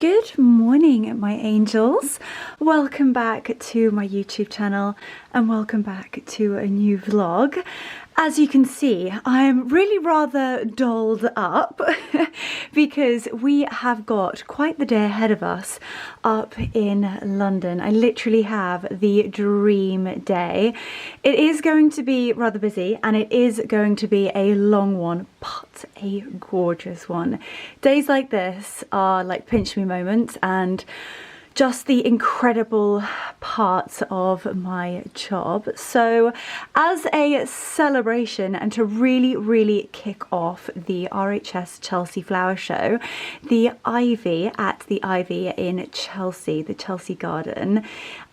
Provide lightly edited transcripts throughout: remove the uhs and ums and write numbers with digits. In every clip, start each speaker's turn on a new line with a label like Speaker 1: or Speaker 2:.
Speaker 1: Good morning, my angels. Welcome back to my YouTube channel and welcome back to a new vlog. As you can see, I'm really rather dolled up because we have got quite the day ahead of us up in London. I literally have the dream day. It is going to be rather busy and it is going to be a long one, but a gorgeous one. Days like this are like pinch me moments and just the incredible parts of my job. So as a celebration and to really kick off the RHS Chelsea Flower Show, the Ivy at the Ivy in Chelsea, the Chelsea Garden,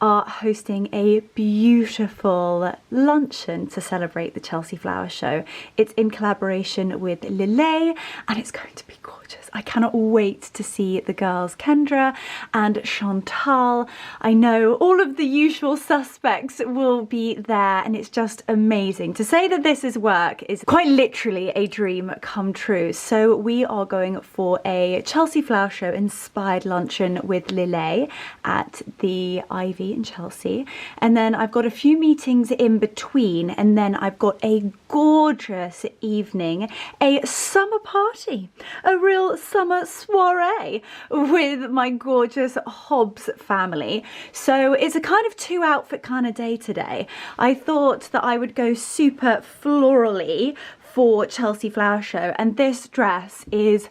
Speaker 1: are hosting a beautiful luncheon to celebrate the Chelsea Flower Show. It's in collaboration with Lillet and it's going to be gorgeous. I cannot wait to see the girls, Kendra and Chantal. I know all of the usual suspects will be there and it's just amazing. To say that this is work is quite literally a dream come true. So we are going for a Chelsea Flower Show inspired luncheon with Lillet at the Ivy in Chelsea. And then I've got a few meetings in between and then I've got a gorgeous evening, a summer party, a real summer soiree with my gorgeous Hobbs family. So it's a kind of two outfit kind of day today. I thought that I would go super florally for Chelsea Flower Show and this dress is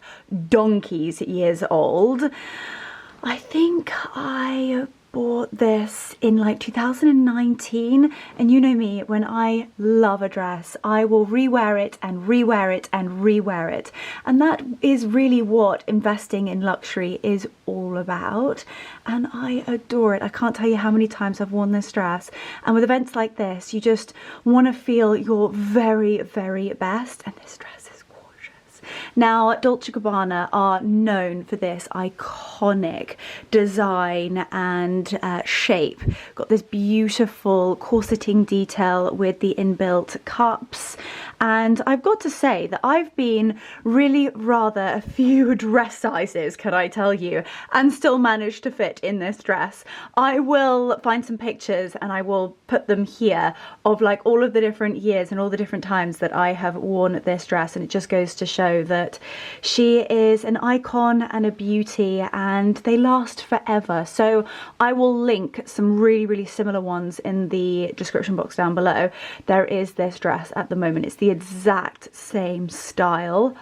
Speaker 1: donkey's years old. I think I bought this in like 2019 and you know me, when I love a dress I will rewear it and rewear it and rewear it, and that is really what investing in luxury is all about and I adore it. I can't tell you how many times I've worn this dress, and with events like this you just want to feel your very best, and this dress is gorgeous. Now Dolce & Gabbana are known for this iconic design and shape. Got this beautiful corseting detail with the inbuilt cups, and I've got to say that I've been really rather a few dress sizes, can I tell you, and still managed to fit in this dress. I will find some pictures and I will put them here of like all of the different years and all the different times that I have worn this dress, and it just goes to show that she is an icon and a beauty and they last forever. So I will link some really similar ones in the description box down below. There is this dress at the moment. It's the exact same style,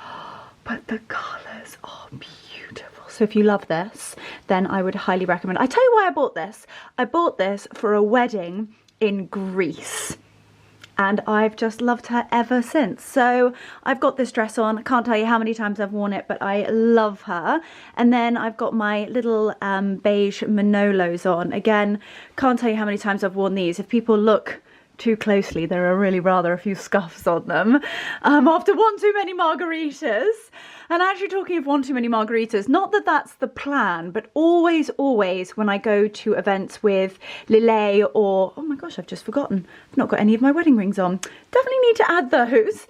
Speaker 1: but the colours are beautiful. So if you love this, then I would highly recommend. I tell you why I bought this. I bought this for a wedding in Greece and I've just loved her ever since. So I've got this dress on. I can't tell you how many times I've worn it, but I love her. And then I've got my little beige Manolos on. Again, can't tell you how many times I've worn these. If people look too closely, there are really rather a few scuffs on them after one too many margaritas. And actually, talking of one too many margaritas, not that that's the plan, but always when I go to events with Lillet or, oh my gosh, I've just forgotten, I've not got any of my wedding rings on, definitely need to add those.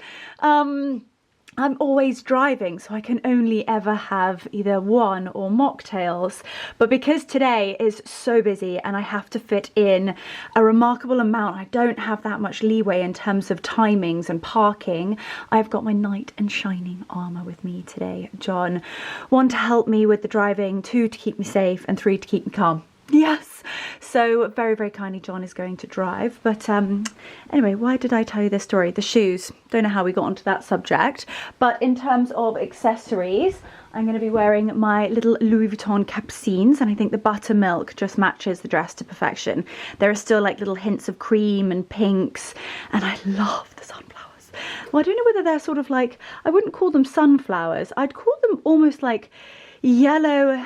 Speaker 1: I'm always driving, so I can only ever have either one or mocktails. But because today is so busy and I have to fit in a remarkable amount, I don't have that much leeway in terms of timings and parking. I've got my knight in shining armour with me today, John. 1 to help me with the driving, 2 to keep me safe, and 3 to keep me calm. Yes, so very kindly John is going to drive. But anyway, why did I tell you this story? The shoes, don't know how we got onto that subject, but in terms of accessories, I'm going to be wearing my little Louis Vuitton capucines, and I think the buttermilk just matches the dress to perfection. There are still like little hints of cream and pinks, and I love the sunflowers. Well, I don't know whether they're sort of like, I wouldn't call them sunflowers, I'd call them almost like yellow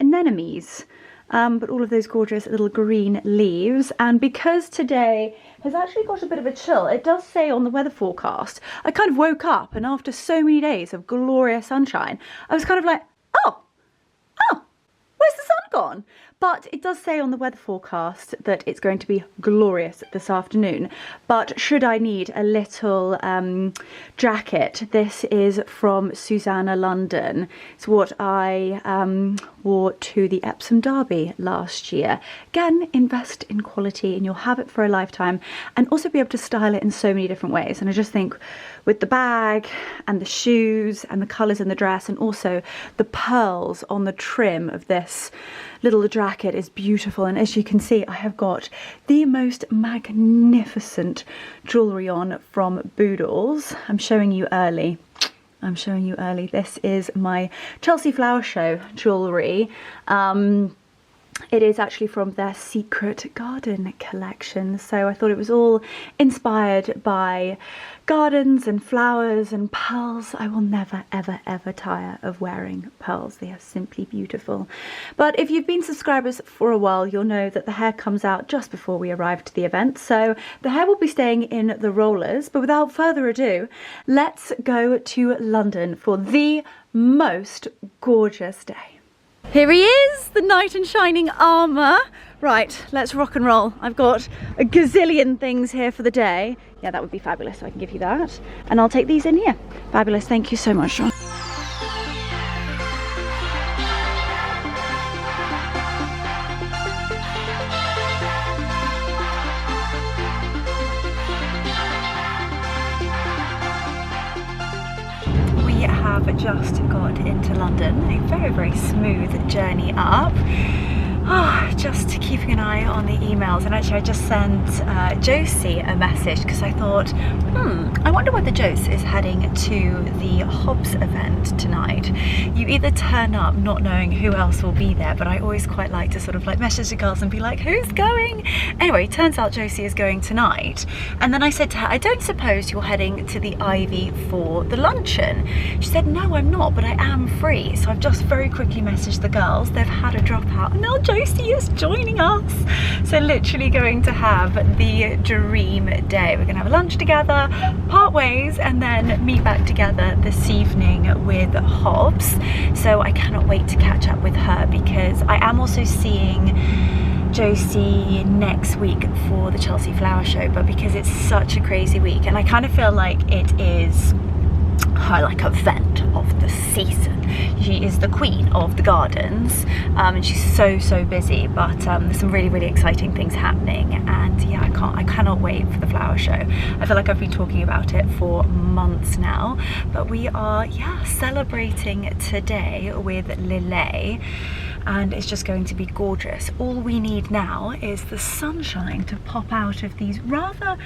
Speaker 1: anemones. But all of those gorgeous little green leaves. And because today has actually got a bit of a chill, it does say on the weather forecast, I kind of woke up and after so many days of glorious sunshine, I was kind of like, oh, where's the sun gone. But it does say on the weather forecast that it's going to be glorious this afternoon. But should I need a little jacket, this is from Susanna London. It's what I wore to the Epsom Derby last year. Again, invest in quality and you'll have it for a lifetime, and also be able to style it in so many different ways. And I just think with the bag and the shoes and the colours in the dress, and also the pearls on the trim of this little jacket is beautiful. And as you can see, I have got the most magnificent jewellery on from Boodles. I'm showing you early. This is my Chelsea Flower Show jewellery. It is actually from their Secret Garden collection. So I thought it was all inspired by gardens and flowers and pearls. I will never, ever, ever tire of wearing pearls. They are simply beautiful. But if you've been subscribers for a while, you'll know that the hair comes out just before we arrive to the event. So the hair will be staying in the rollers. But without further ado, let's go to London for the most gorgeous day. Here he is, the knight in shining armour. Right, let's rock and roll. I've got a gazillion things here for the day. Yeah, that would be fabulous, so I can give you that. And I'll take these in here. Fabulous, thank you so much, John. Just got into London, a very, very smooth journey up. Just keeping an eye on the emails, and actually I just sent Josie a message because I thought, I wonder whether Josie is heading to the Hobbs event tonight. You either turn up not knowing who else will be there, but I always quite like to sort of like message the girls and be like, who's going? Anyway, turns out Josie is going tonight. And then I said to her, I don't suppose you're heading to the Ivy for the luncheon? She said, no, I'm not, but I am free. So I've just very quickly messaged the girls. They've had a dropout, and now Josie is joining us. So literally going to have the dream day. We're gonna have a lunch together, part ways, and then meet back together this evening with Hobbs. So I cannot wait to catch up with her, because I am also seeing Josie next week for the Chelsea Flower Show, but because it's such a crazy week, and I kind of feel like it is her like event of the season. She is the queen of the gardens, and she's so busy, but there's some really exciting things happening, and yeah, I cannot wait for the flower show. I feel like I've been talking about it for months now, but we are celebrating today with Lillet, and it's just going to be gorgeous. All we need now is the sunshine to pop out of these rather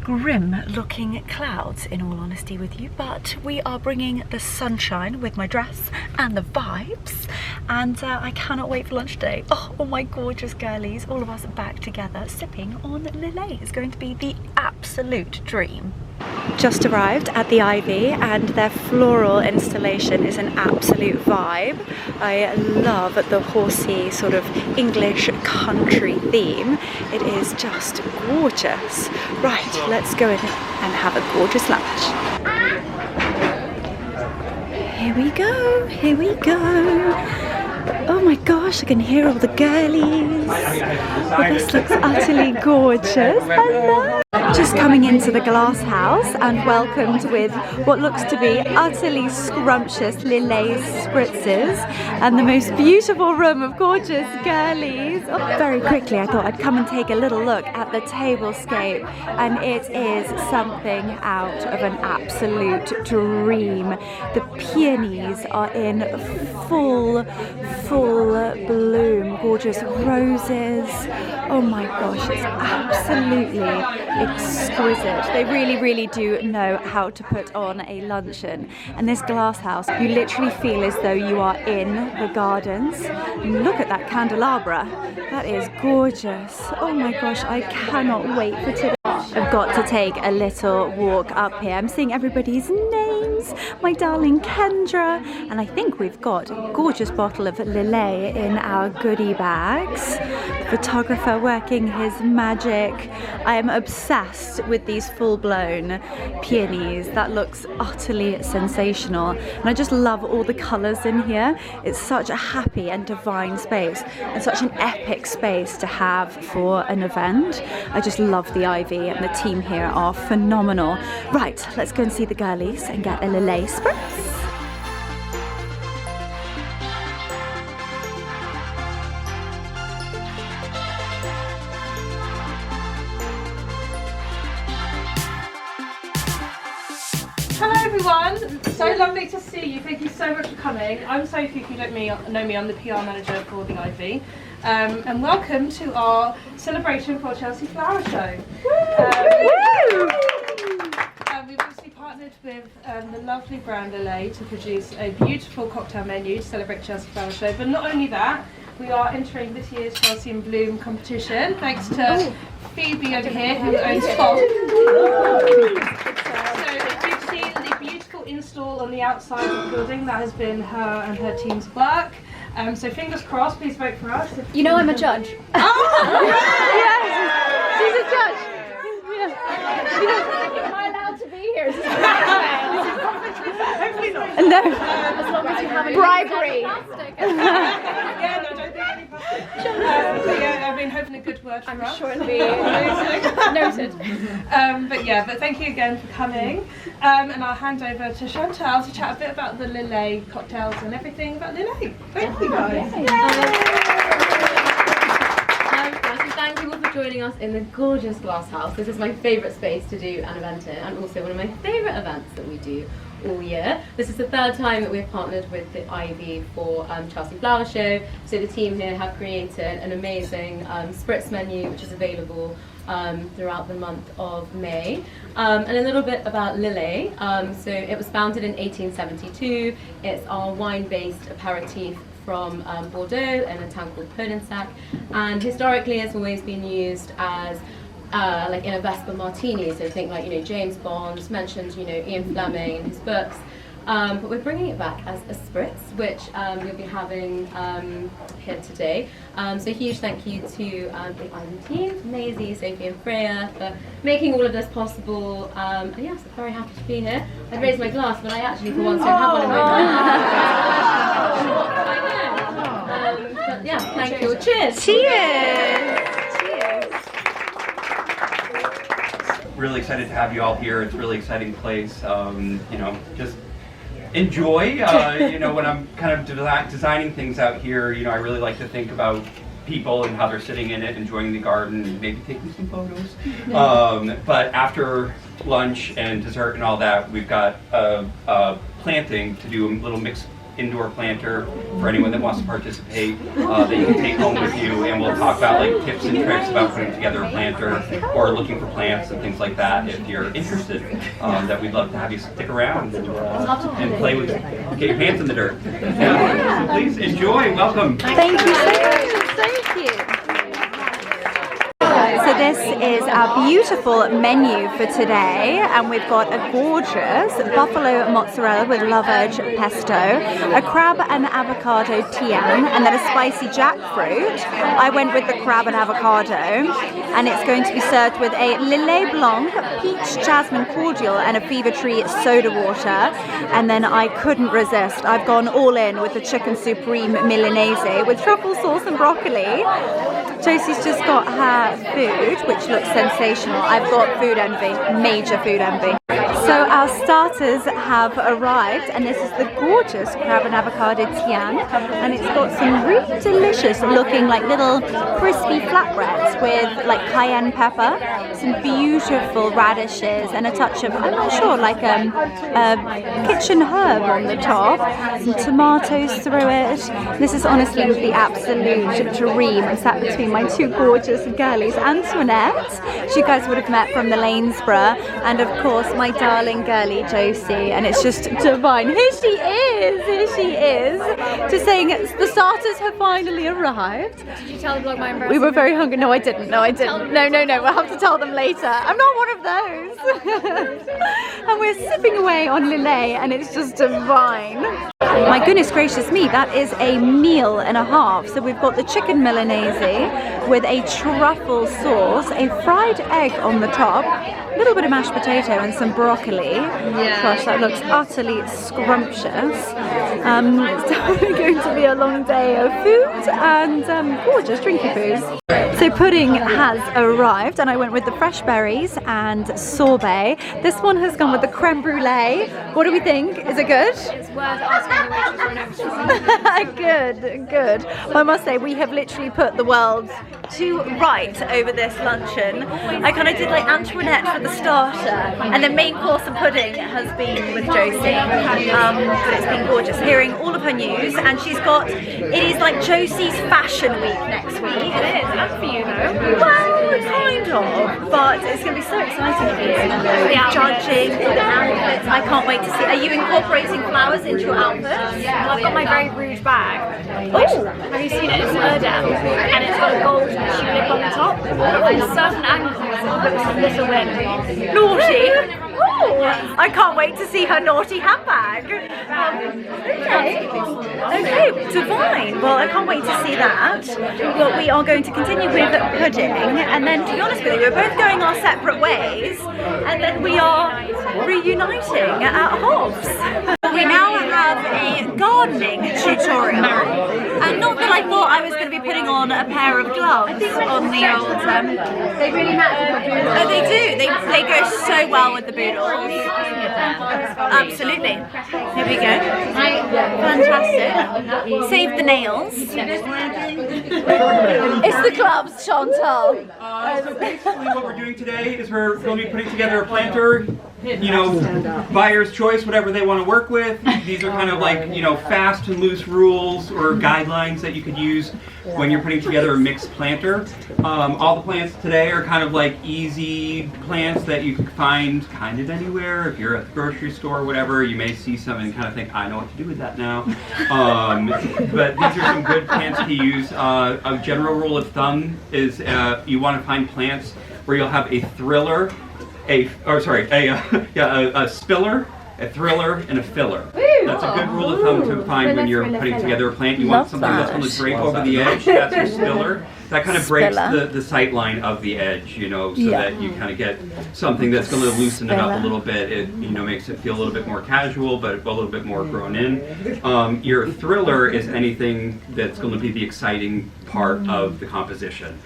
Speaker 1: grim looking clouds, in all honesty with you, but we are bringing the sunshine with my dress and the vibes, and I cannot wait for lunch day. Oh my gorgeous girlies, all of us back together sipping on Lillet. It's going to be the absolute dream. Just arrived at the Ivy, and their floral installation is an absolute vibe. I love the horsey sort of English country theme. It is just gorgeous. Right, let's go in and have a gorgeous lunch. Here we go, here we go. Oh my gosh, I can hear all the girlies. Well, this looks utterly gorgeous. Hello! Just coming into the glass house and welcomed with what looks to be utterly scrumptious Lillet spritzes and the most beautiful room of gorgeous girlies. Oh, very quickly I thought I'd come and take a little look at the tablescape, and it is something out of an absolute dream. The peonies are in full bloom, gorgeous roses. Oh my gosh, it's absolutely exquisite. They really do know how to put on a luncheon. And this glass house, you literally feel as though you are in the gardens. Look at that candelabra. That is gorgeous. Oh my gosh, I cannot wait for today. I've got to take a little walk up here. I'm seeing everybody's names. my darling Kendra, and I think we've got a gorgeous bottle of Lillet in our goodie bags. Photographer working his magic. I am obsessed with these full-blown peonies. That looks utterly sensational, and I just love all the colours in here. It's such a happy and divine space, and such an epic space to have for an event. I just love the ivy, and the team here are phenomenal. Right, let's go and see the girlies and get a Lillet spritz.
Speaker 2: Hello everyone, so lovely to see you. Thank you so much for coming. I'm Sophie, if you don't know me, I'm the PR manager for the Ivy. And welcome to our celebration for Chelsea Flower Show. We've obviously partnered with the lovely brand Lillet to produce a beautiful cocktail menu to celebrate Chelsea Flower Show. But not only that, we are entering this year's Chelsea in Bloom competition thanks to Phoebe over here, who owns Hobbs. Install on the outside of the building, that has been her and her team's work. So fingers crossed, please vote for us.
Speaker 3: You know I'm a judge.
Speaker 2: Oh!
Speaker 3: Yes! She's a judge! Yeah. Am I allowed to be here?
Speaker 2: Hopefully not.
Speaker 1: No.
Speaker 3: As long as you haven't
Speaker 1: bribery.
Speaker 2: Yeah, no, don't think any plastic. But yeah, I've been hoping a good word for us.
Speaker 3: I'm sure it'll be noted.
Speaker 2: But thank you again for coming. And I'll hand over to Chantal to chat a bit about the Lillet cocktails and everything about Lillet. Thank you guys.
Speaker 3: Thank you all for joining us in the gorgeous glass house. This is my favourite space to do an event in, and also one of my favourite events that we do all year. This is the third time that we've partnered with the Ivy for Chelsea Flower Show. So the team here have created an amazing spritz menu, which is available throughout the month of May. And a little bit about Lillet. So it was founded in 1872. It's our wine-based aperitif from Bordeaux in a town called Podensac, and historically it's always been used as like in a Vesper martini, so think like, you know, James Bond mentioned, you know, Ian Fleming in his books, but we're bringing it back as a spritz, which you'll be having here today. So huge thank you to the Ivy team, Maisie, Sophie and Freya, for making all of this possible, and yes, I'm very happy to be here. I raised my glass, but I actually for once don't have one in my hand. But yeah, thank you. Cheers!
Speaker 1: Cheers!
Speaker 4: Really excited to have you all here. It's a really exciting place. You know, just enjoy. You know, when I'm kind of designing things out here, you know, I really like to think about people and how they're sitting in it, enjoying the garden, and maybe taking some photos. But after lunch and dessert and all that, we've got planting to do, a little mixed indoor planter for anyone that wants to participate that you can take home with you, and we'll talk about like tips and tricks about putting together a planter or looking for plants and things like that. If you're interested, that we'd love to have you stick around and play with, get your hands in the dirt. Yeah. So please enjoy. Welcome.
Speaker 1: Thank you so much. Thank you. So this is our beautiful menu for today, and we've got a gorgeous buffalo mozzarella with love edge pesto, a crab and avocado tian, and then a spicy jackfruit. I went with the crab and avocado, and it's going to be served with a Lillet Blanc, peach jasmine cordial, and a fever tree soda water. And then I couldn't resist. I've gone all in with the chicken supreme Milanese with truffle sauce and broccoli. Josie's just got her food, which looks sensational. I've got food envy, major food envy. So our starters have arrived, and this is the gorgeous crab and avocado tian, and it's got some really delicious looking like little crispy flatbreads with like cayenne pepper, some beautiful radishes, and a touch of, I'm not sure, like a kitchen herb on the top, some tomatoes through it. This is honestly the absolute dream. I'm sat between my two gorgeous girlies, Antoinette, which you guys would have met from the Lanesborough, and of course my darling darling girly Josie, and it's just divine. Here she is, just saying the starters have finally arrived.
Speaker 3: Did you tell the vlog my embarrassing?
Speaker 1: We were very hungry. No, I didn't. No, we'll have to tell them later. I'm not one of those. And we're sipping away on Lillet, and it's just divine. My goodness gracious me, that is a meal and a half. So we've got the chicken Milanese with a truffle sauce, a fried egg on the top, a little bit of mashed potato and some broccoli. Yeah. Gosh, that looks utterly scrumptious. It's definitely going to be a long day of food and gorgeous drinky food. So pudding has arrived, and I went with the fresh berries and sorbet. This one has gone with the creme brulee. What do we think? Is it good?
Speaker 3: It's worth asking the waitress for an extra.
Speaker 1: Good. I must say, we have literally put the world to right over this luncheon. I kind of did like Antoinette for the starter, and the main course of pudding has been with Josie. But it's been gorgeous hearing all of her news, and it is like Josie's fashion week next week.
Speaker 3: It is, and for you though.
Speaker 1: Well, kind of, but it's going to be so exciting for you. Judging the outfits. I can't wait to see. Are you incorporating flowers into your outfits?
Speaker 3: Well, I've got my very Rouge bag.
Speaker 1: Oh,
Speaker 3: have you seen it? It's Idyl, and it's got a gold tulip on the top. From certain angles, it looks a little bit
Speaker 1: naughty. Oh, I can't wait to see her naughty handbag. Okay, divine. Well, I can't wait to see that. But we are going to continue with pudding, and then, to be honest with you, we're both going our separate ways, and then we are reuniting at Hobbs. We now have a gardening tutorial, and not that I thought I was going to be putting on a pair of gloves on the old.
Speaker 3: They really match with the boodles.
Speaker 1: Oh, they do. They go so well with the boodles. Absolutely. Here we go. Fantastic. Save the nails. It's the gloves, Chantal.
Speaker 4: So basically what we're doing today is we're going to be putting together a planter, you know, buyer's choice, whatever they want to work with. These are kind of like, you know, fast and loose rules or guidelines that you could use when you're putting together a mixed planter. All the plants today are kind of like easy plants that you can find kind of anywhere. If you're at the grocery store or whatever, you may see some and kind of think, I know what to do with that now. But these are some good plants to use. A general rule of thumb is you want to find plants where you'll have a thriller, a spiller, a thriller, and a filler. That's a good rule of thumb to find when you're putting together a plant. You want something that's going to drape over the edge. That's your spiller. That kind of breaks the sight line of the edge, you know, so that you kind of get something that's going to loosen it up a little bit. It, you know, makes it feel a little bit more casual, but a little bit more grown in. Your thriller is anything that's going to be the exciting part of the composition.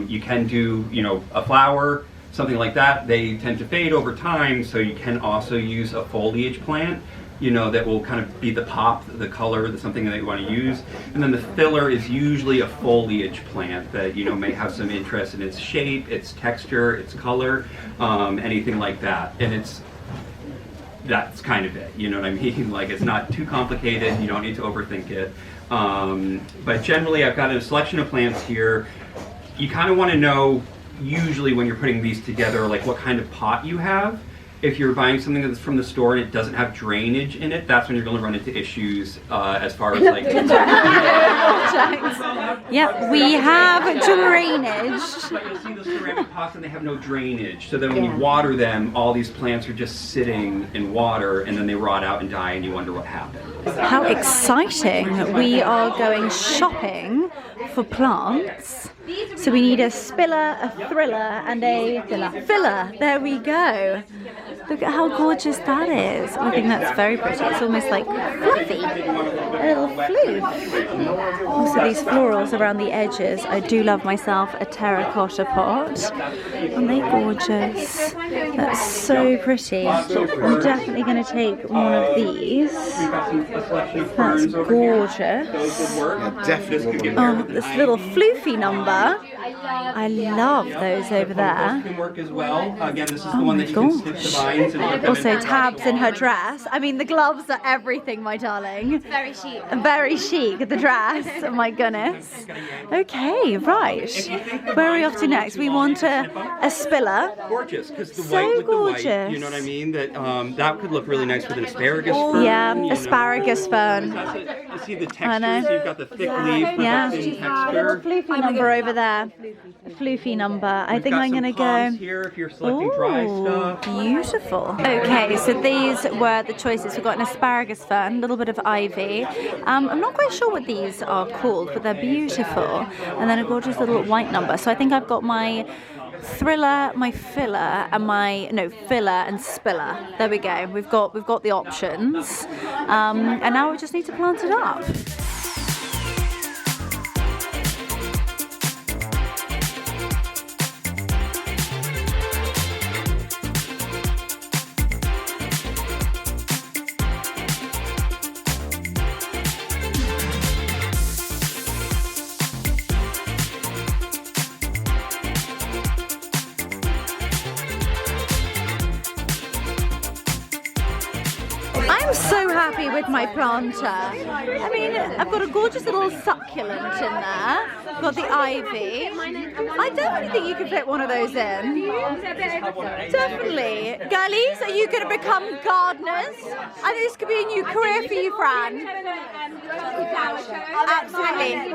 Speaker 4: You can do, you know, a flower, something like that. They tend to fade over time, so you can also use a foliage plant, you know, that will kind of be the pop, the color, something that you want to use. And then the filler is usually a foliage plant that, you know, may have some interest in its shape, its texture, its color, anything like that. And that's kind of it, you know what I mean? Like, it's not too complicated, you don't need to overthink it. But generally, I've got a selection of plants here. You kind of want to know, usually when you're putting these together, like what kind of pot you have. If you're buying something that's from the store and it doesn't have drainage in it, that's when you're going to run into issues as far as like...
Speaker 1: Yep, we have drainage.
Speaker 4: But you'll see those ceramic pots and they have no drainage. So then when you water them, all these plants are just sitting in water and then they rot out and die and you wonder what happened.
Speaker 1: How exciting. We are going shopping for plants. So we need a spiller, a thriller, and a filler. There we go. Look at how gorgeous that is. I think that's very pretty. It's almost like fluffy. A little floof. Also these florals around the edges. I do love myself a terracotta pot. Aren't they gorgeous? That's so pretty. I'm definitely going to take one of these. That's gorgeous. Oh, this little floofy number. I love those over there.
Speaker 4: Can work as well. Again, this is the one that you can stitch the vine lines and put them
Speaker 1: Also
Speaker 4: in.
Speaker 1: tabs in her dress. I mean, the gloves are everything, my darling.
Speaker 3: Very chic.
Speaker 1: Very chic, the dress. Oh my goodness. Okay, right. Where are we off to next? We want a spiller.
Speaker 4: Gorgeous, because the
Speaker 1: So
Speaker 4: white with
Speaker 1: gorgeous.
Speaker 4: the white, you know what I mean? That could look really nice with an asparagus fern.
Speaker 1: Yeah,
Speaker 4: you know.
Speaker 1: asparagus fern.
Speaker 4: You see the
Speaker 1: I know.
Speaker 4: texture, so you've got the thick leaf with
Speaker 1: Yeah.
Speaker 4: the thin texture.
Speaker 1: Floofy number over there. Floofy number. I
Speaker 4: We've
Speaker 1: think
Speaker 4: got
Speaker 1: I'm
Speaker 4: some
Speaker 1: gonna
Speaker 4: palms
Speaker 1: go.
Speaker 4: here if you're selecting dry
Speaker 1: Ooh,
Speaker 4: stuff.
Speaker 1: beautiful. Okay, so these were the choices. We've got an asparagus fern, a little bit of ivy. I'm not quite sure what these are called, but they're beautiful. And then a gorgeous little white number. So I think I've got my thriller, my filler, and filler and spiller. There we go. We've got the options. And now we just need to plant it up. I'm so happy with my planter. I mean, I've got a gorgeous little succulent in there. I've got the ivy. I definitely think you could fit one of those in. Definitely. Girlies, are you going to become gardeners? I think this could be a new career for you, Fran. Absolutely.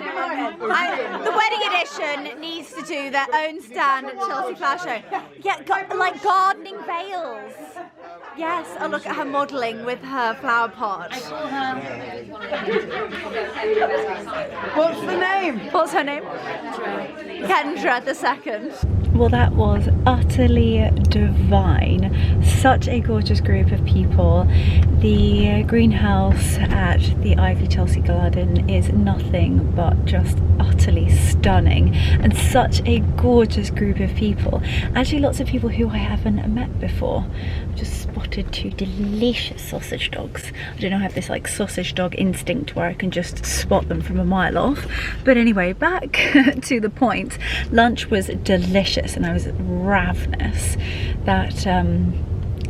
Speaker 1: The wedding edition needs to do their own stand at Chelsea Flower Show. Yeah, like gardening veils. Yes, oh look at her modelling with her flower pot.
Speaker 5: What's the name?
Speaker 1: What's her name? Kendra the second. Well, that was utterly divine. Such a gorgeous group of people. The greenhouse at the Ivy Chelsea Garden is nothing but just utterly stunning, and such a gorgeous group of people. Actually, lots of people who I haven't met before. I've just spotted two delicious sausage dogs. I don't know, I have this like sausage dog instinct where I can just spot them from a mile off. But anyway, back to the point. Lunch was delicious and I was ravenous. That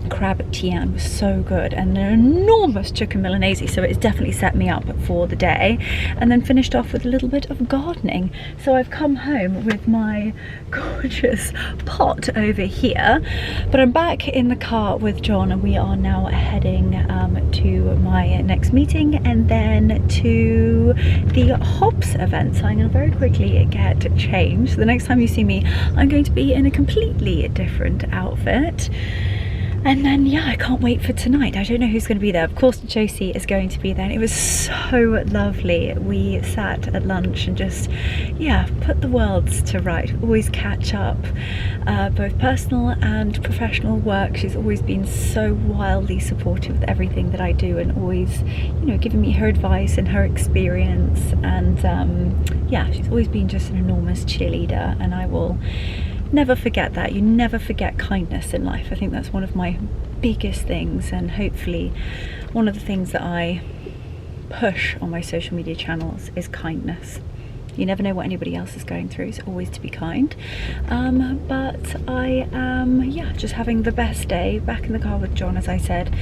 Speaker 1: crab at Tian was so good, and an enormous chicken Milanese, so it's definitely set me up for the day. And then finished off with a little bit of gardening. So I've come home with my gorgeous pot over here, but I'm back in the car with John and we are now heading to my next meeting and then to the Hobbs event. So I'm going to very quickly get changed. The next time you see me, I'm going to be in a completely different outfit. And then, yeah, I can't wait for tonight. I don't know who's going to be there. Of course, Josie is going to be there. And it was so lovely. We sat at lunch and just, yeah, put the worlds to right. Always catch up, both personal and professional work. She's always been so wildly supportive with everything that I do and always, you know, giving me her advice and her experience. And, yeah, she's always been just an enormous cheerleader, and I will never forget that. You never forget kindness in life. I think that's one of my biggest things, and hopefully one of the things that I push on my social media channels is kindness. You never know what anybody else is going through, so always to be kind. But I am, yeah, just having the best day, back in the car with John, as I said,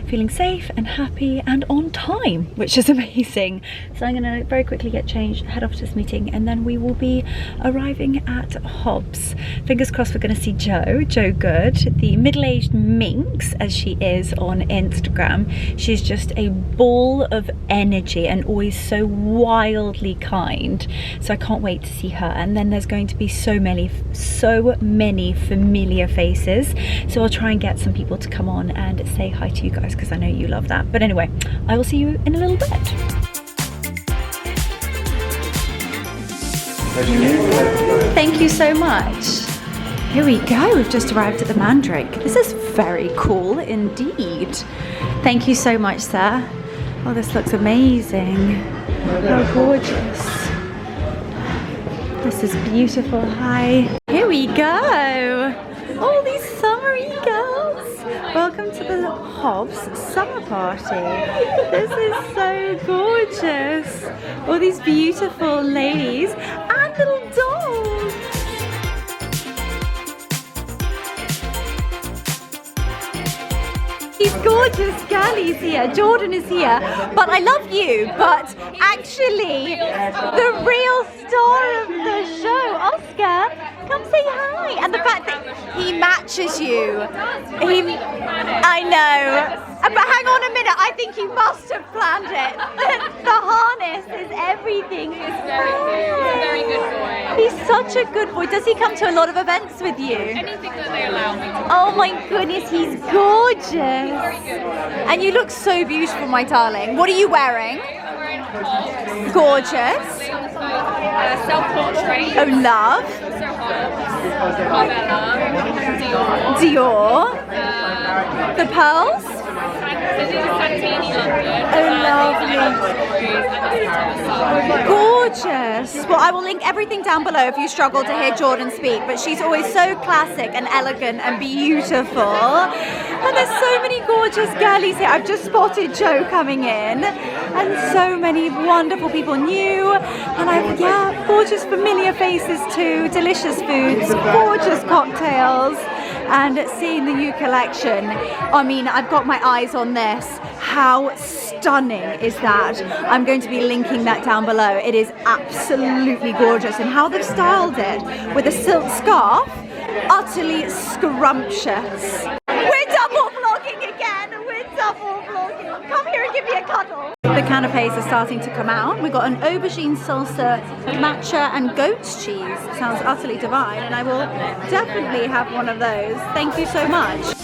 Speaker 1: feeling safe and happy and on time, which is amazing. So I'm gonna very quickly get changed, head off to this meeting, and then we will be arriving at Hobbs. Fingers crossed we're gonna see Jo Good, the middle-aged minx, as she is on Instagram. She's just a ball of energy and always so wildly kind. So I can't wait to see her. And then there's going to be so many familiar faces, so I'll try and get some people to come on and say hi to you guys, because I know you love that. But anyway, I will see you in a little bit. Thank you so much. Here we go, we've just arrived at the Mandrake. This is very cool indeed. Thank you so much, sir. Oh, this looks amazing. How gorgeous. This is beautiful. Hi. Here we go. All these summery girls. Welcome to the Hobbs summer party. This is so gorgeous. All these beautiful ladies and little dolls. gorgeous girlies here. Jordan is here, but I love you. But actually, the real star of the show, Oscar, come say hi. And the fact that he matches you. I know. But hang on a minute, I think you must have planned it. The harness is everything.
Speaker 6: He's a very good boy.
Speaker 1: He's such a good boy. Does he come to a lot of events with you?
Speaker 6: Anything that they allow me to.
Speaker 1: Oh my goodness, he's gorgeous.
Speaker 6: Very good.
Speaker 1: And you look so beautiful, my darling. What are you wearing?
Speaker 6: I'm wearing Hobbs.
Speaker 1: Gorgeous.
Speaker 6: Self-portrait.
Speaker 1: Oh, love.
Speaker 6: So Hobbs. Bella.
Speaker 1: Dior. The pearls.
Speaker 6: So these are Santini London.
Speaker 1: Oh, lovely. Gorgeous. Well, I will link everything down below if you struggle to hear Jordan speak, but she's always so classic and elegant and beautiful. And there's so many gorgeous girlies here. I've just spotted Joe coming in, and so many wonderful people new. And I've, gorgeous familiar faces too, delicious foods, gorgeous cocktails. And seeing the new collection, I mean, I've got my eyes on this. How stunning is that? I'm going to be linking that down below. It is absolutely gorgeous, and how they've styled it with a silk scarf, utterly scrumptious. We're double vlogging again. We're double vlogging. Come here and give me a cuddle. The canapes are starting to come out. We've got an aubergine salsa, matcha and goat's cheese. Sounds utterly divine, and I will definitely have one of those. Thank you so much.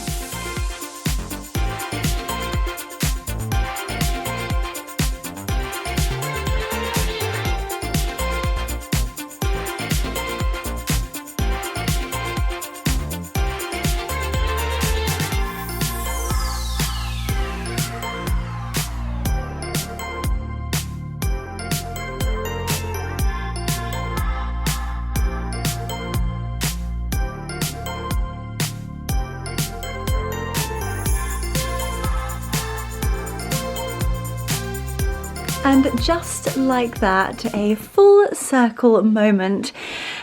Speaker 1: And just like that, a full circle moment,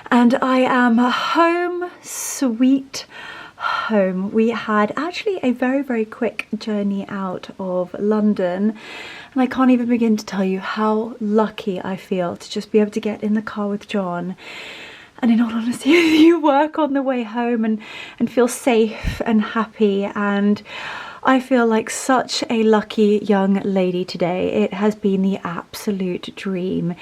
Speaker 1: and I am home, sweet home. We had actually a very, very quick journey out of London, and I can't even begin to tell you how lucky I feel to just be able to get in the car with John. And in all honesty, you work on the way home and feel safe and happy, and I feel like such a lucky young lady today. It has been the absolute dream.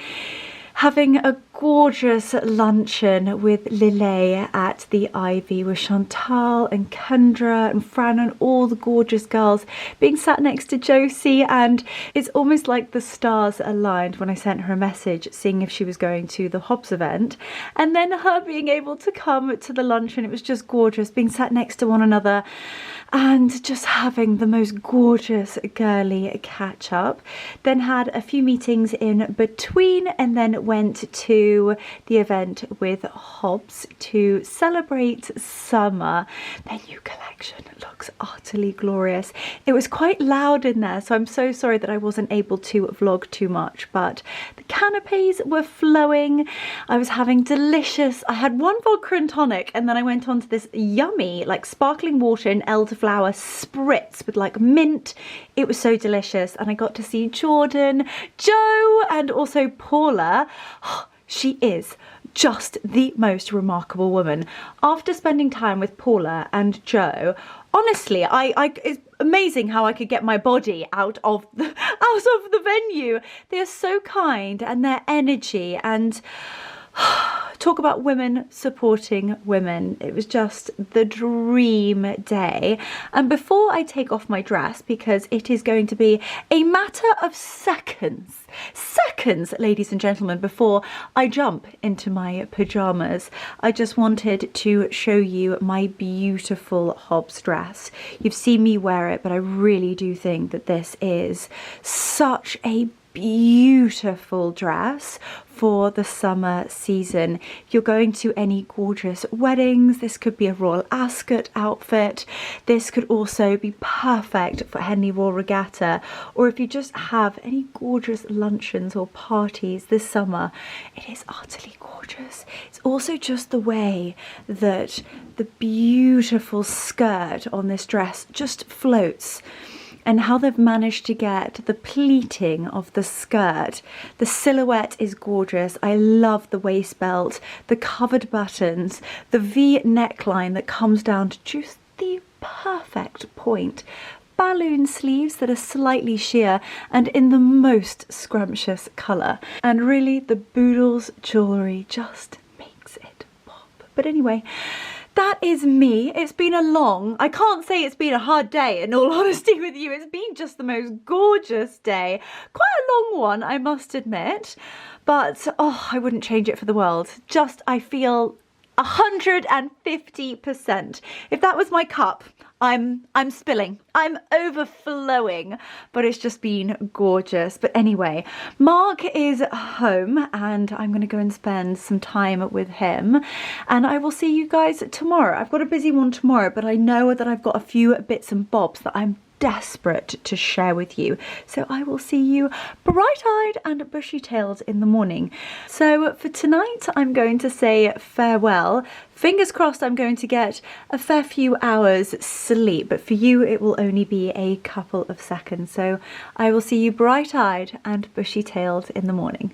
Speaker 1: Having a gorgeous luncheon with Lillet at the Ivy with Chantal and Kendra and Fran and all the gorgeous girls, being sat next to Josie, and it's almost like the stars aligned when I sent her a message seeing if she was going to the Hobbs event, and then her being able to come to the luncheon. It was just gorgeous, being sat next to one another and just having the most gorgeous girly catch up. Then had a few meetings in between, and then went to the event with Hobbs to celebrate summer. Their new collection looks utterly glorious. It was quite loud in there, so I'm so sorry that I wasn't able to vlog too much, but the canapes were flowing. I was having delicious, I had one vodka and tonic, and then I went on to this yummy like sparkling water and elderflower spritz with like mint. It was so delicious, and I got to see Jordan, Joe, and also Paula. She is just the most remarkable woman. After spending time with Paula and Joe, honestly, it's amazing how I could get my body out of the venue. They are so kind, and their energy, and talk about women supporting women. It was just the dream day. And before I take off my dress, because it is going to be a matter of seconds, ladies and gentlemen, before I jump into my pajamas, I just wanted to show you my beautiful Hobbs dress. You've seen me wear it, but I really do think that this is such a beautiful dress for the summer season. If you're going to any gorgeous weddings, this could be a Royal Ascot outfit. This could also be perfect for Henley Royal Regatta, or if you just have any gorgeous luncheons or parties this summer, it is utterly gorgeous. It's also just the way that the beautiful skirt on this dress just floats, and how they've managed to get the pleating of the skirt. The silhouette is gorgeous. I love the waist belt, the covered buttons, the V neckline that comes down to just the perfect point. Balloon sleeves that are slightly sheer and in the most scrumptious colour. And really the Boodles jewellery just makes it pop. But anyway, that is me. It's been I can't say it's been a hard day, in all honesty with you. It's been just the most gorgeous day. Quite a long one, I must admit. But, oh, I wouldn't change it for the world. Just, I feel 150%. If that was my cup, I'm spilling. I'm overflowing, but it's just been gorgeous. But anyway, Mark is home and I'm going to go and spend some time with him, and I will see you guys tomorrow. I've got a busy one tomorrow, but I know that I've got a few bits and bobs that I'm desperate to share with you. So I will see you bright-eyed and bushy-tailed in the morning. So for tonight, I'm going to say farewell. Fingers crossed I'm going to get a fair few hours sleep, but for you it will only be a couple of seconds. So I will see you bright-eyed and bushy-tailed in the morning.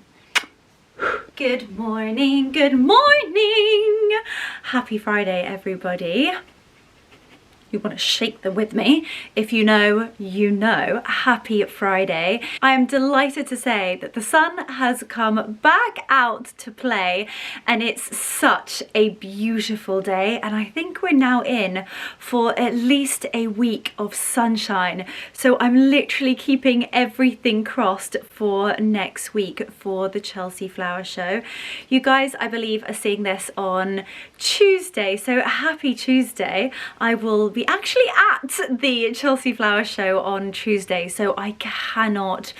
Speaker 1: Good morning, good morning. Happy Friday, everybody. You want to shake them with me. If you know, you know. Happy Friday. I am delighted to say that the sun has come back out to play, and it's such a beautiful day, and I think we're now in for at least a week of sunshine. So I'm literally keeping everything crossed for next week for the Chelsea Flower Show. You guys, I believe, are seeing this on Tuesday, so happy Tuesday. I will be actually at the Chelsea Flower Show on Tuesday, so I cannot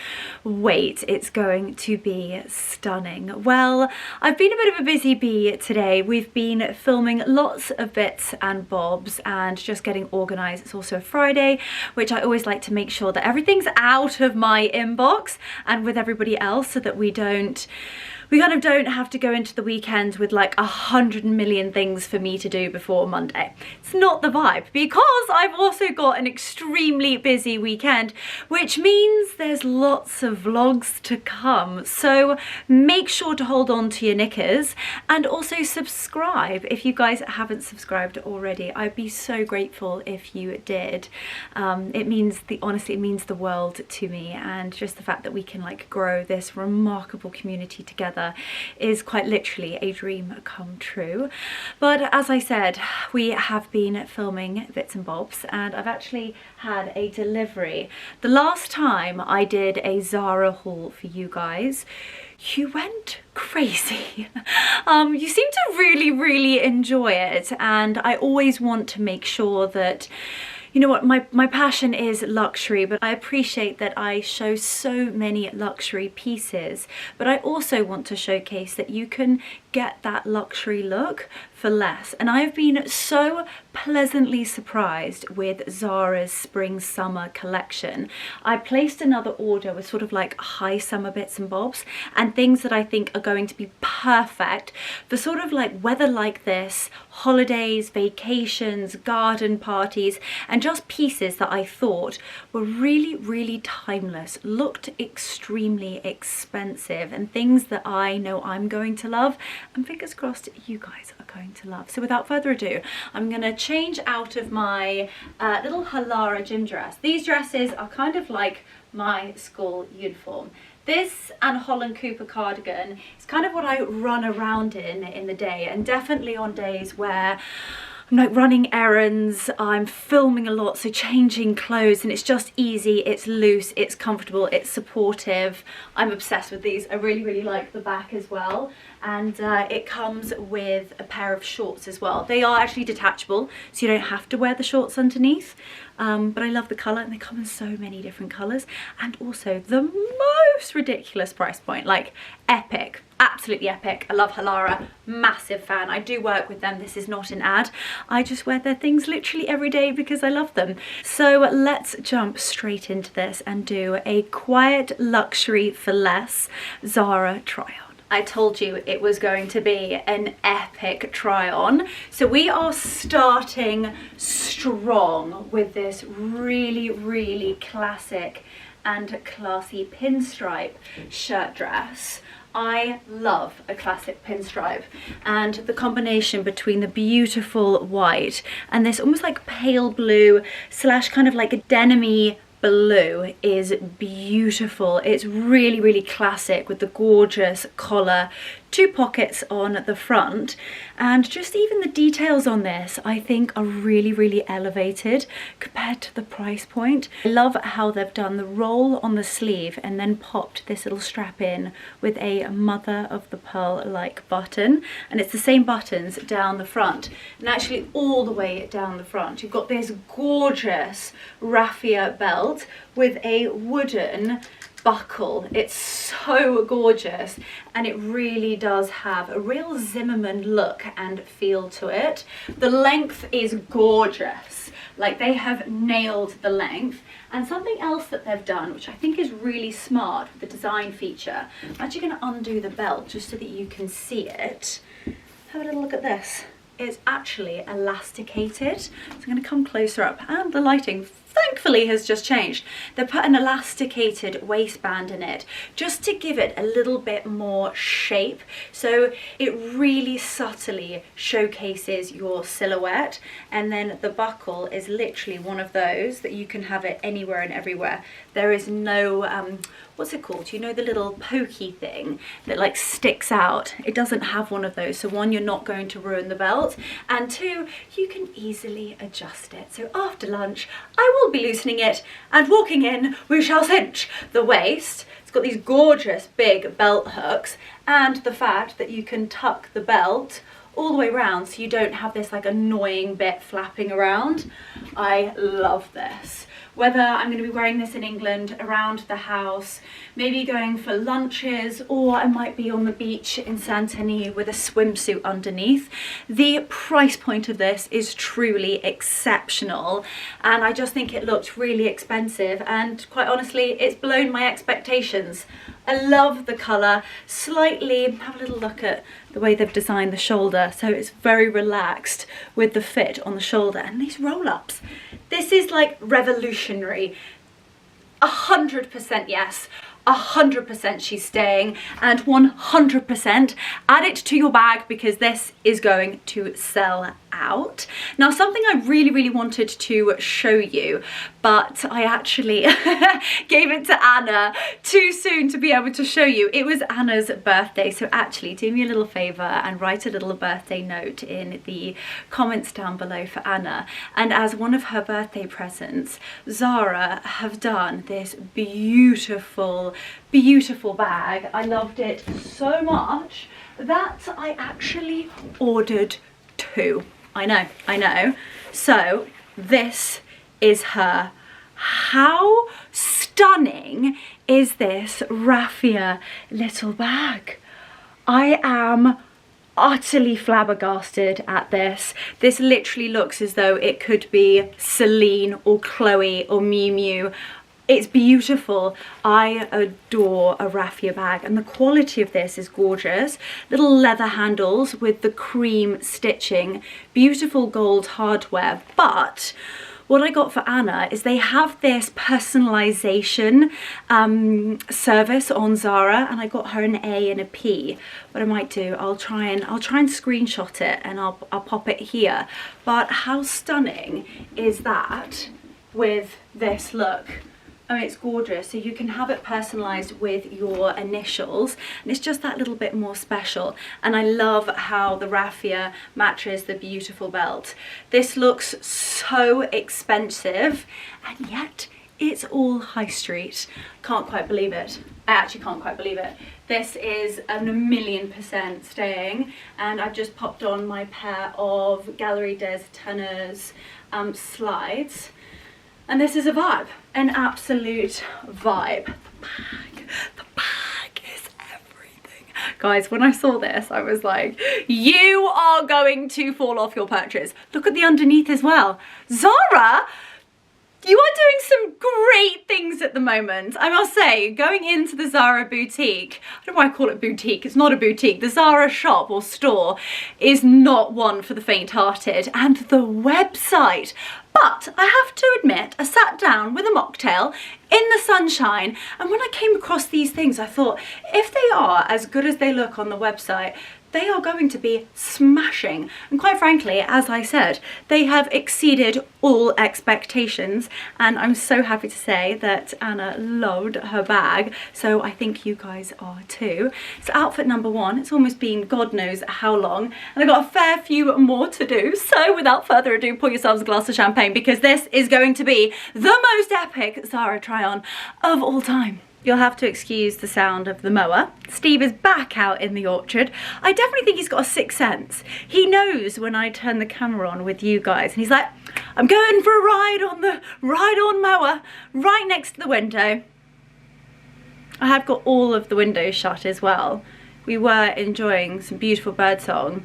Speaker 1: wait. It's going to be stunning. Well, I've been a bit of a busy bee today. We've been filming lots of bits and bobs and just getting organised. It's also a Friday, which I always like to make sure that everything's out of my inbox and with everybody else, so that we kind of don't have to go into the weekend with like 100 million things for me to do before Monday. It's not the vibe, because I've also got an extremely busy weekend, which means there's lots of vlogs to come. So make sure to hold on to your knickers, and also subscribe if you guys haven't subscribed already. I'd be so grateful if you did. Honestly, it means the world to me, and just the fact that we can like grow this remarkable community together is quite literally a dream come true. But as I said, we have been filming bits and bobs, and I've actually had a delivery. The last time I did a Zara haul for you guys, you went crazy. You seem to really enjoy it, and I always want to make sure that, you know what, my passion is luxury, but I appreciate that I show so many luxury pieces, but I also want to showcase that you can get that luxury look for less. And I've been so pleasantly surprised with Zara's spring summer collection. I placed another order with sort of like high summer bits and bobs and things that I think are going to be perfect for sort of like weather like this, holidays, vacations, garden parties, and just pieces that I thought were really timeless, looked extremely expensive, and things that I know I'm going to love, and fingers crossed you guys are going to love. So without further ado, I'm gonna change out of my little Halara gym dress. These dresses are kind of like my school uniform. This and Holland Cooper cardigan is kind of what I run around in the day, and definitely on days where I'm like running errands, I'm filming a lot, so changing clothes, and it's just easy, it's loose, it's comfortable, it's supportive. I'm obsessed with these. I really, really like the back as well. And it comes with a pair of shorts as well. They are actually detachable, so you don't have to wear the shorts underneath. But I love the colour, and they come in so many different colours. And also the most ridiculous price point, like epic. Absolutely epic. I love Halara, massive fan. I do work with them, this is not an ad. I just wear their things literally every day because I love them. So let's jump straight into this and do a quiet luxury for less Zara try on. I told you it was going to be an epic try on. So we are starting strong with this really, really classic and classy pinstripe shirt dress. I love a classic pinstripe, and the combination between the beautiful white and this almost like pale blue slash kind of like a denim-y blue is beautiful. It's really, really classic with the gorgeous collar, 2 pockets on the front, and just even the details on this I think are really, really elevated compared to the price point. I love how they've done the roll on the sleeve and then popped this little strap in with a mother of the pearl like button, and it's the same buttons down the front, and actually all the way down the front you've got this gorgeous raffia belt with a wooden buckle. It's so gorgeous, and it really does have a real Zimmermann look and feel to it. The length is gorgeous, like they have nailed the length. And something else that they've done, which I think is really smart with the design feature, I'm actually going to undo the belt just so that you can see it. Have a little look at this. It's actually elasticated. So I'm going to come closer up, and the lighting thankfully has just changed. They put an elasticated waistband in it just to give it a little bit more shape, so it really subtly showcases your silhouette. And then the buckle is literally one of those that you can have it anywhere and everywhere. There is no what's it called, you know, the little pokey thing that like sticks out. It doesn't have one of those, so one, you're not going to ruin the belt, and two, you can easily adjust it. So after lunch I will be loosening it, and walking in we shall cinch the waist. It's got these gorgeous big belt hooks, and the fact that you can tuck the belt all the way around so you don't have this like annoying bit flapping around. I love this. Whether I'm going to be wearing this in England, around the house, maybe going for lunches, or I might be on the beach in Santorini with a swimsuit underneath. The price point of this is truly exceptional, and I just think it looked really expensive, and quite honestly it's blown my expectations. I love the colour. Slightly, have a little look at the way they've designed the shoulder, so it's very relaxed with the fit on the shoulder, and these roll-ups. This is like revolutionary. 100% yes. 100% she's staying, and 100% add it to your bag because this is going to sell out. Now, something I really, really wanted to show you, but I actually gave it to Anna too soon to be able to show you. It was Anna's birthday, so actually do me a little favour and write a little birthday note in the comments down below for Anna. And as one of her birthday presents, Zara have done this beautiful bag. I loved it so much that I actually ordered 2. I know. So this is her. How stunning is this raffia little bag? I am utterly flabbergasted at this. This literally looks as though it could be Celine or Chloe or Miu Miu. It's beautiful. I adore a raffia bag, and the quality of this is gorgeous. Little leather handles with the cream stitching, beautiful gold hardware. But what I got for Anna is they have this personalization service on Zara, and I got her an A and a P. What I might do, I'll try and screenshot it, and I'll pop it here. But how stunning is that with this look? I mean, it's gorgeous. So you can have it personalized with your initials, and it's just that little bit more special. And I love how the raffia matches the beautiful belt. This looks so expensive, and yet it's all high street. Can't quite believe it. I actually can't quite believe it. This is a 1,000,000% staying, and I've just popped on my pair of Galerie des Teneurs slides. And this is a vibe, an absolute vibe. The bag is everything. Guys, when I saw this, I was like, you are going to fall off your perches. Look at the underneath as well. Zara, you are doing some great things at the moment. I must say, going into the Zara boutique, I don't know why I call it boutique, it's not a boutique. The Zara shop or store is not one for the faint-hearted. And the website. But I have to admit, I sat down with a mocktail in the sunshine, and when I came across these things, I thought, if they are as good as they look on the website, they are going to be smashing. And quite frankly, as I said, they have exceeded all expectations, and I'm so happy to say that Anna loved her bag, so I think you guys are too. It's outfit number 1. It's almost been God knows how long, and I've got a fair few more to do, so without further ado, pour yourselves a glass of champagne, because this is going to be the most epic Zara try-on of all time. You'll have to excuse the sound of the mower. Steve is back out in the orchard. I definitely think he's got a sixth sense. He knows when I turn the camera on with you guys, and he's like, I'm going for a ride on the ride-on mower right next to the window. I have got all of the windows shut as well. We were enjoying some beautiful birdsong,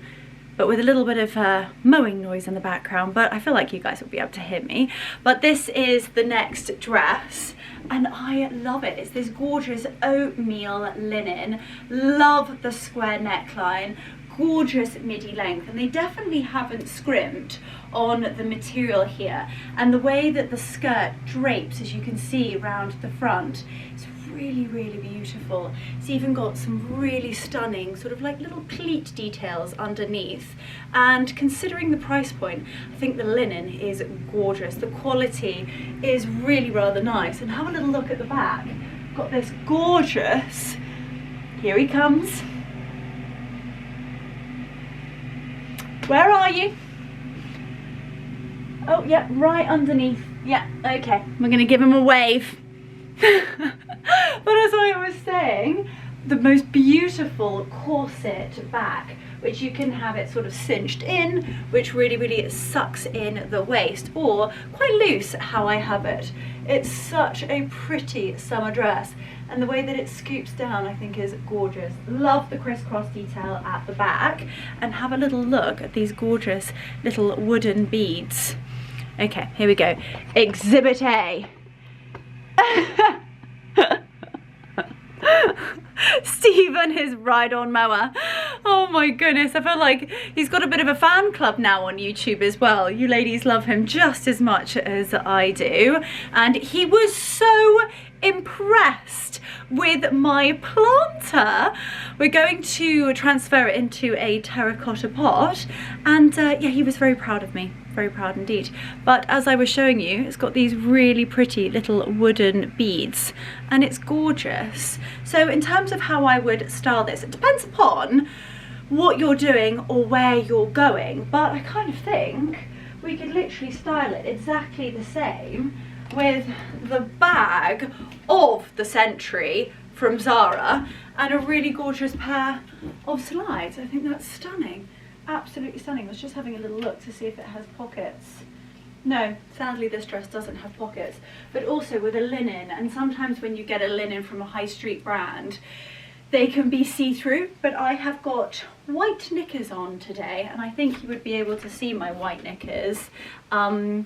Speaker 1: but with a little bit of mowing noise in the background, but I feel like you guys will be able to hear me. But this is the next dress, and I love it. It's this gorgeous oatmeal linen. Love the square neckline, gorgeous midi length, and they definitely haven't scrimped on the material here. And the way that the skirt drapes, as you can see around the front, it's really, really beautiful. It's even got some really stunning sort of like little pleat details underneath, and considering the price point, I think the linen is gorgeous. The quality is really rather nice. And have a little look at the back. Got this gorgeous, here he comes. Where are you? Oh yeah, right underneath. Yeah, okay, we're gonna give him a wave. But as I was saying, the most beautiful corset back, which you can have it sort of cinched in, which really sucks in the waist, or quite loose how I have it. It's such a pretty summer dress, and the way that it scoops down I think is gorgeous. Love the crisscross detail at the back, and have a little look at these gorgeous little wooden beads. Okay, here we go. Exhibit A. Steve and his ride-on mower. Oh my goodness, I feel like he's got a bit of a fan club now on YouTube as well. You ladies love him just as much as I do. And he was so impressed with my planter. We're going to transfer it into a terracotta pot, and yeah, he was very proud of me. Very proud indeed. But as I was showing you, it's got these really pretty little wooden beads, and it's gorgeous. So in terms of how I would style this, it depends upon what you're doing or where you're going, but I kind of think we could literally style it exactly the same with the bag of the century from Zara and a really gorgeous pair of slides. I think that's stunning. Absolutely stunning. I was just having a little look to see if it has pockets. No, sadly this dress doesn't have pockets, but also with a linen, and sometimes when you get a linen from a high street brand, they can be see-through, but I have got white knickers on today, and I think you would be able to see my white knickers. No,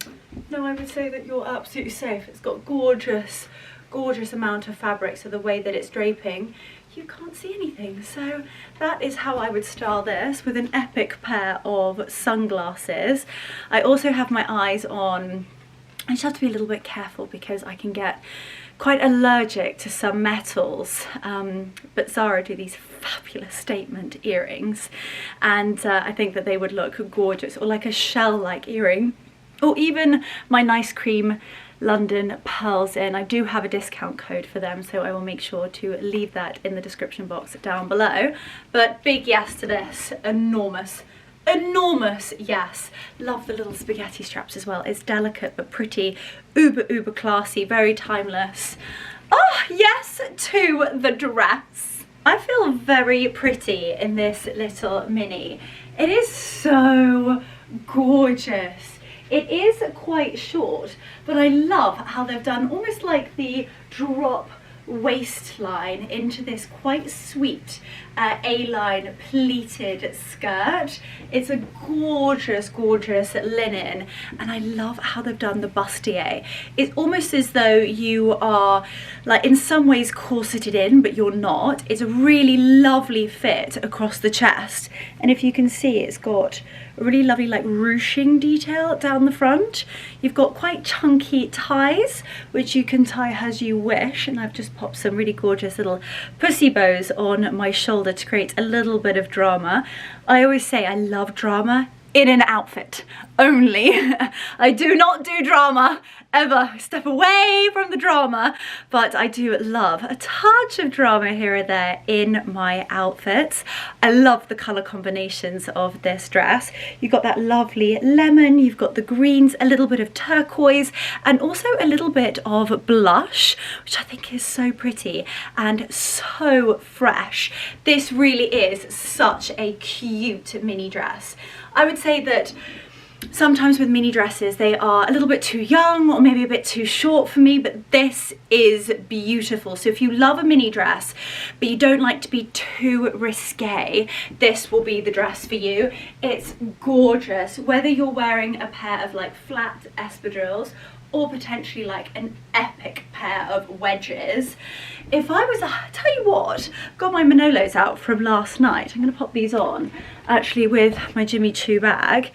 Speaker 1: I would say that you're absolutely safe. It's got gorgeous amount of fabric, so the way that it's draping, you can't see anything. So that is how I would style this, with an epic pair of sunglasses. I also have my eyes on, I just have to be a little bit careful because I can get quite allergic to some metals, but Zara do these fabulous statement earrings, and I think that they would look gorgeous, or like a shell-like earring, or even my nice cream London pearls in. I do have a discount code for them, so I will make sure to leave that in the description box down below. But big yes to this, enormous yes. Love the little spaghetti straps as well. It's delicate but pretty, uber classy, very timeless. Oh yes to the dress. I feel very pretty in this little mini. It is so gorgeous. It is quite short, but I love how they've done almost like the drop waistline into this quite sweet A-line pleated skirt. It's a gorgeous linen, and I love how they've done the bustier. It's almost as though you are like in some ways corseted in, but you're not. It's a really lovely fit across the chest, and if you can see, it's got a really lovely like ruching detail down the front. You've got quite chunky ties, which you can tie as you wish, and I've just popped some really gorgeous little pussy bows on my shoulder to create a little bit of drama. I always say I love drama in an outfit only. I do not do drama ever. Step away from the drama, but I do love a touch of drama here or there in my outfits. I love the colour combinations of this dress. You've got that lovely lemon, you've got the greens, a little bit of turquoise, and also a little bit of blush, which I think is so pretty and so fresh. This really is such a cute mini dress. I would say that sometimes with mini dresses they are a little bit too young or maybe a bit too short for me, but this is beautiful. So if you love a mini dress but you don't like to be too risque, this will be the dress for you. It's gorgeous, whether you're wearing a pair of like flat espadrilles or potentially like an epic pair of wedges. If I was, tell you what, got my Manolos out from last night. I'm gonna pop these on actually with my Jimmy Choo bag.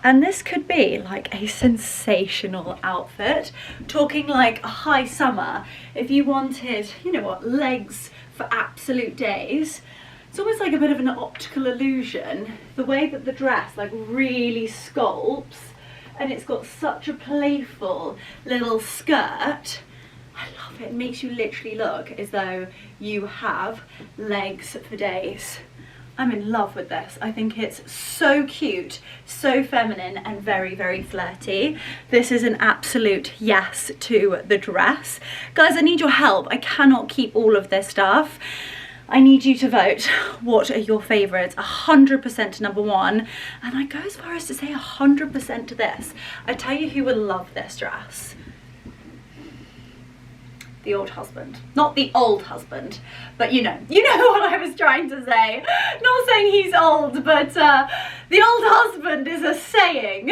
Speaker 1: And this could be like a sensational outfit. Talking like a high summer, if you wanted, you know what, legs for absolute days. It's almost like a bit of an optical illusion, the way that the dress like really sculpts, and it's got such a playful little skirt. I love it. It makes you literally look as though you have legs for days. I'm in love with this. I think it's so cute, so feminine, and very flirty. This is an absolute yes to the dress. Guys, I need your help. I cannot keep all of this stuff. I need you to vote. What are your favourites? 100% number one. And I go as far as to say 100% to this. I tell you who will love this dress. The old husband. Not the old husband, but you know what I was trying to say. Not saying he's old, but the old husband is a saying.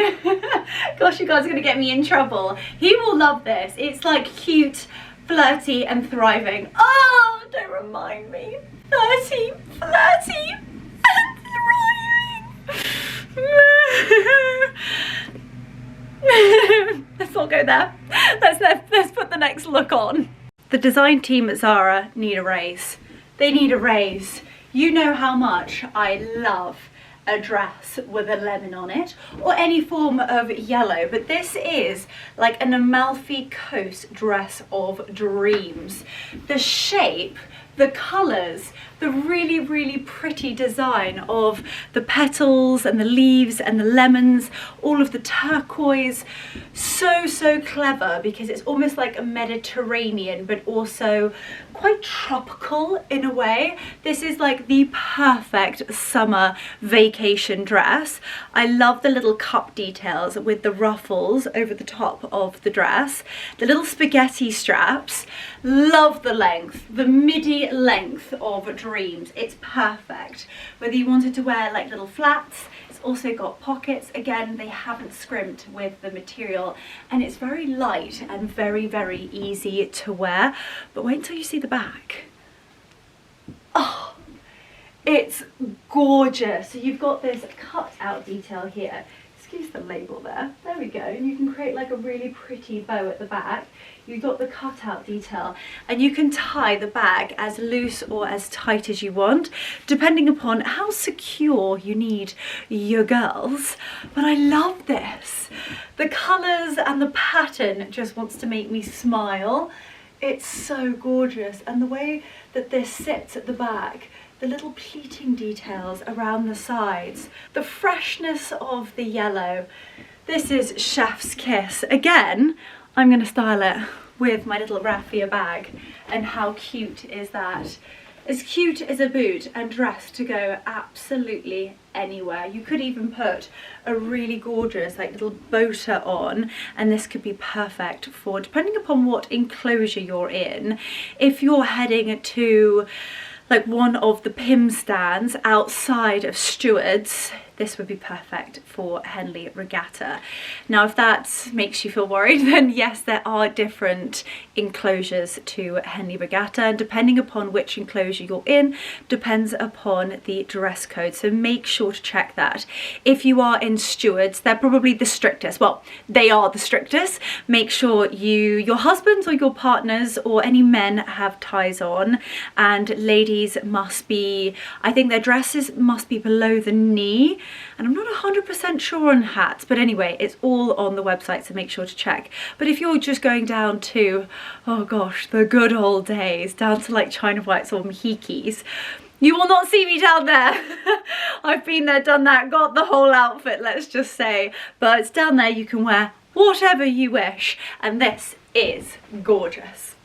Speaker 1: Gosh, you guys are gonna get me in trouble. He will love this. It's like cute, flirty and thriving. Oh, don't remind me. Flirty and thriving. Let's not go there. Let's put the next look on. The design team at Zara need a raise. They need a raise. You know how much I love a dress with a lemon on it, or any form of yellow, but this is like an Amalfi Coast dress of dreams. The shape, the colours, the really pretty design of the petals and the leaves and the lemons, all of the turquoise, so clever, because it's almost like a Mediterranean but also quite tropical in a way. This is like the perfect summer vacation dress. I love the little cup details with the ruffles over the top of the dress, the little spaghetti straps. Love the length, the midi length of dreams. It's perfect. Whether you wanted to wear like little flats, it's also got pockets. Again, they haven't scrimped with the material, and it's very light and very easy to wear. But wait until you see the back. Oh, it's gorgeous. So you've got this cut out detail here. excuse the label there. There we go. And you can create like a really pretty bow at the back. You've got the cutout detail, and you can tie the bag as loose or as tight as you want, depending upon how secure you need your girls. But I love this. The colours and the pattern just wants to make me smile. It's so gorgeous, and the way that this sits at the back, the little pleating details around the sides, the freshness of the yellow. This is chef's kiss. Again, I'm going to style it with my little raffia bag, and how cute is that? As cute as a boot and dress to go absolutely anywhere. You could even put a really gorgeous like little boater on, and this could be perfect for, depending upon what enclosure you're in, if you're heading to like one of the PIM stands outside of Stewards, this would be perfect for Henley Regatta. Now, if that makes you feel worried, then yes, there are different enclosures to Henley Regatta, and depending upon which enclosure you're in, depends upon the dress code. So make sure to check that. If you are in Stewards, they're probably the strictest. Well, they are the strictest. Make sure your husbands or your partners or any men have ties on, and ladies must be, I think their dresses must be below the knee. And I'm not 100% sure on hats, but anyway, it's all on the website, so make sure to check. But if you're just going down to, oh gosh, the good old days, down to like China Whites or Mahikis, you will not see me down there. I've been there, done that, got the whole outfit, let's just say. But it's down there, you can wear whatever you wish, and this is gorgeous.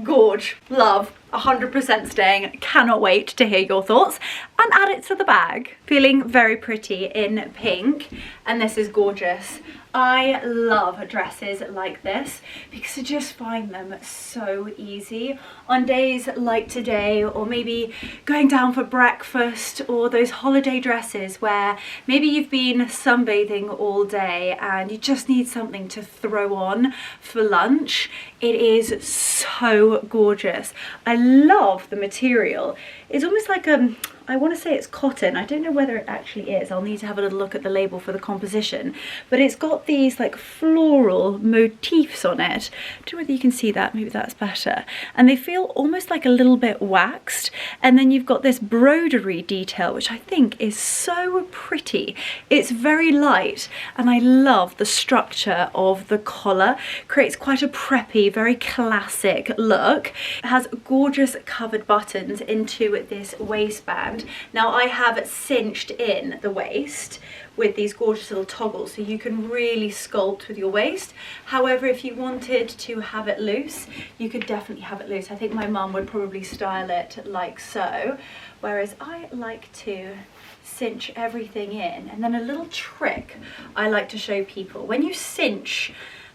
Speaker 1: Gorge, love, 100% staying. Cannot wait to hear your thoughts and add it to the bag. Feeling very pretty in pink, and this is gorgeous. I love dresses like this because I just find them so easy on days like today, or maybe going down for breakfast, or those holiday dresses where maybe you've been sunbathing all day and you just need something to throw on for lunch. It is so gorgeous. I love the material. It's almost like I want to say it's cotton. I don't know whether it actually is. I'll need to have a little look at the label for the composition. But it's got these like floral motifs on it. I don't know whether you can see that. Maybe that's better. And they feel almost like a little bit waxed. And then you've got this broderie detail, which I think is so pretty. It's very light, and I love the structure of the collar. Creates quite a preppy, very classic look. It has gorgeous covered buttons into this waistband. Now I have cinched in the waist with these gorgeous little toggles, so you can really sculpt with your waist. However, if you wanted to have it loose, you could definitely have it loose. I think my mum would probably style it like so, whereas I like to cinch everything in. And then a little trick I like to show people: when you cinch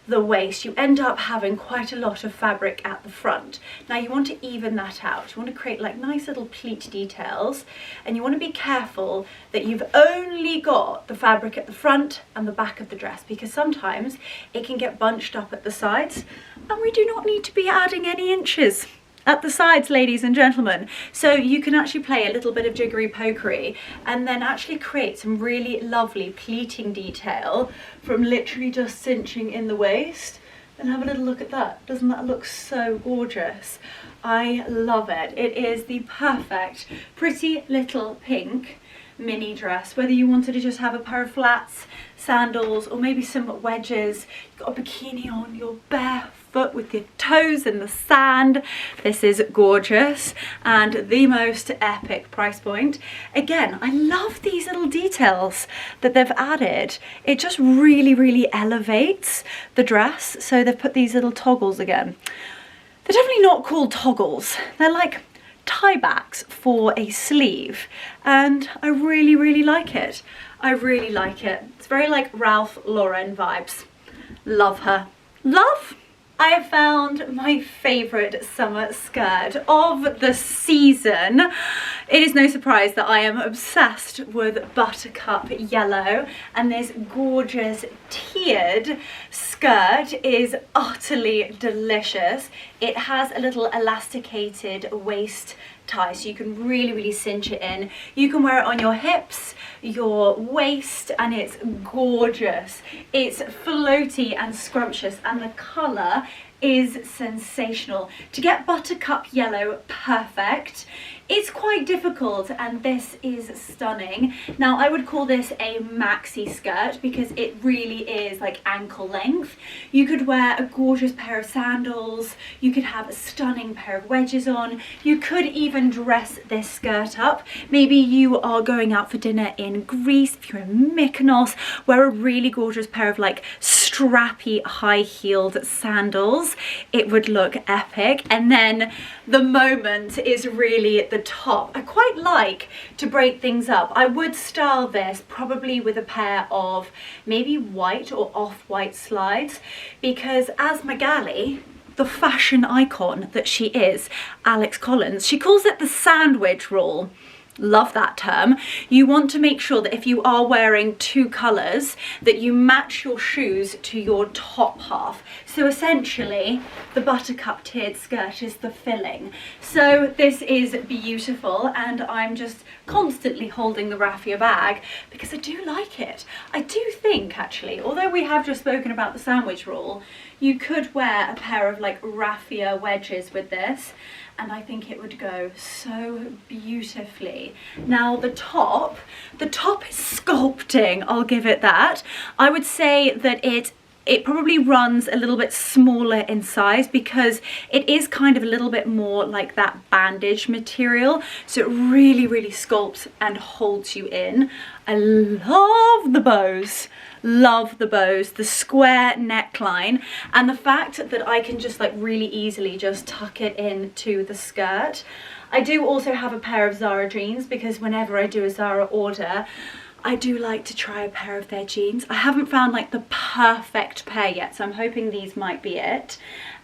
Speaker 1: the waist, you end up having quite a lot of fabric at the front. Now you want to even that out. You want to create like nice little pleat details, and you want to be careful that you've only got the fabric at the front and the back of the dress, because sometimes it can get bunched up at the sides, and we do not need to be adding any inches at the sides, ladies and gentlemen. So you can actually play a little bit of jiggery pokery and then actually create some really lovely pleating detail from literally just cinching in the waist. And have a little look at that. Doesn't that look so gorgeous? I love it. It is the perfect pretty little pink mini dress, whether you wanted to just have a pair of flats, sandals, or maybe some wedges. You've got a bikini on, your bare foot with your toes in the sand. This is gorgeous, and the most epic price point. Again, I love these little details that they've added. It just really elevates the dress. So they've put these little toggles again. They're definitely not called toggles. They're like tie backs for a sleeve, and I really like it. I really like it. It's very like Ralph Lauren vibes. Love her. Love. I have found my favourite summer skirt of the season. It is no surprise that I am obsessed with buttercup yellow, and this gorgeous tiered skirt is utterly delicious. It has a little elasticated waist tie, so you can really cinch it in. You can wear it on your hips, your waist, and it's gorgeous. It's floaty and scrumptious, and the colour is sensational. To get buttercup yellow perfect, it's quite difficult, and this is stunning. Now, I would call this a maxi skirt because it really is like ankle length. You could wear a gorgeous pair of sandals, you could have a stunning pair of wedges on, you could even dress this skirt up. Maybe you are going out for dinner in Greece, if you're in Mykonos, wear a really gorgeous pair of like strappy high-heeled sandals. It would look epic. And then the moment is really the top. I quite like to break things up. I would style this probably with a pair of maybe white or off-white slides, because as Magali, the fashion icon that she is, Alex Collins, she calls it the sandwich rule. Love that term. You want to make sure that if you are wearing two colours, that you match your shoes to your top half. So essentially, the buttercup tiered skirt is the filling. So this is beautiful, and I'm just constantly holding the raffia bag because I do like it. I do think, actually, although we have just spoken about the sandwich rule, you could wear a pair of like raffia wedges with this, and I think it would go so beautifully. Now the top is sculpting, I'll give it that. I would say that it probably runs a little bit smaller in size because it is kind of a little bit more like that bandage material, so it really sculpts and holds you in. I love the bows. Love the bows, the square neckline, and the fact that I can just like really easily just tuck it into the skirt. I do also have a pair of Zara jeans because whenever I do a Zara order, I do like to try a pair of their jeans. I haven't found like the perfect pair yet, so I'm hoping these might be it.